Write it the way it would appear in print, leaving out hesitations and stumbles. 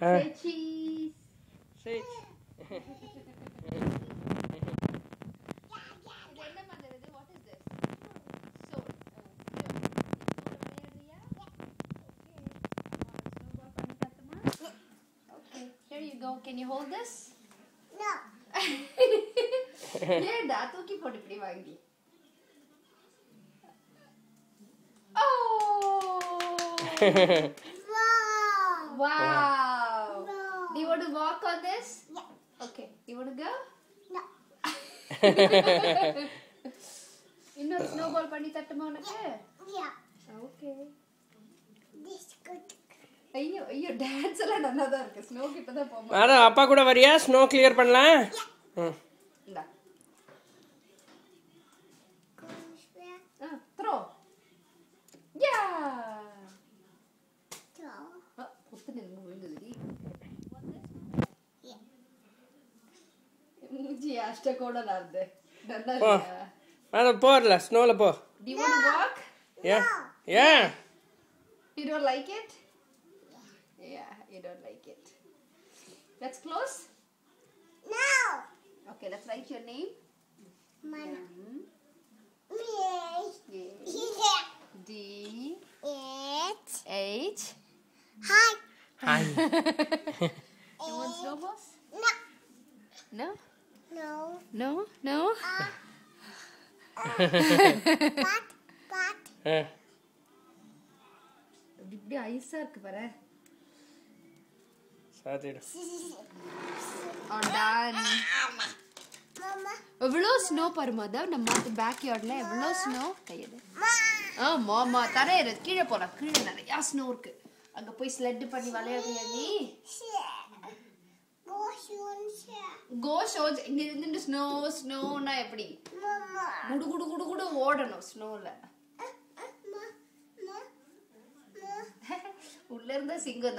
Say cheese. Say. What is this? Soul. Okay, here you go. Can you hold this? No. ஏண்டா தூக்கி போட்டு இப்படி வாங்கி. Oh! Wow. Wow. No. Do you want to walk on this? Yeah. Okay. You want to go? No. இன்னொரு snowball பண்ணி தட்டுமா உனக்கு? Yeah. Okay. This good. ஐயோ ஐயோ டான்ஸ் எல்லாம் நல்லா தான் இருக்கு. ஸ்னோ கிட்ட தான் போமா. அட அப்பா கூட வரியா ஸ்னோ கிளியர் பண்ணலாம்? இந்தா. Goes throw. Yeah. throw. புத்து நின்னு விழுந்துதுடி. Yeah. மூஞ்சி அஷ்ட கோட நார்து. நல்லா போ. இருக்கா? அத போறல ஸ்னோல போ. Do you want to walk? Yeah. Yeah. You don't like it? Yeah, you don't like it. Let's close. No. Okay, let's write your name. Mana. M Me. A D It. H. Hi. Hi. You want snowballs? No. No? No. No? No? But. இப்படி ஐஸா இருக்கு பாரு. சாத்திடு. Done. Mama. எவ்வளோ snow பாருமா அதான் நம்ம back யார்ட்ல எவ்வளோ snow கையது. Ma. மாமா தரையிற கீழே போலாம். கீழே நிறைய ஸ்னோ இருக்கு. அங்க போய் ஸ்லெட் பண்ணி விளையாடுறியா நீ? Go soon. கோ ஷோஸ் இங்க இருந்து ஸ்னோனா எப்படி? Mama. குடு குடு குடு குடு ஓடணும் ஸ்னோல. Ma. Ma. Ma. உள்ள இருந்த சிங்கம்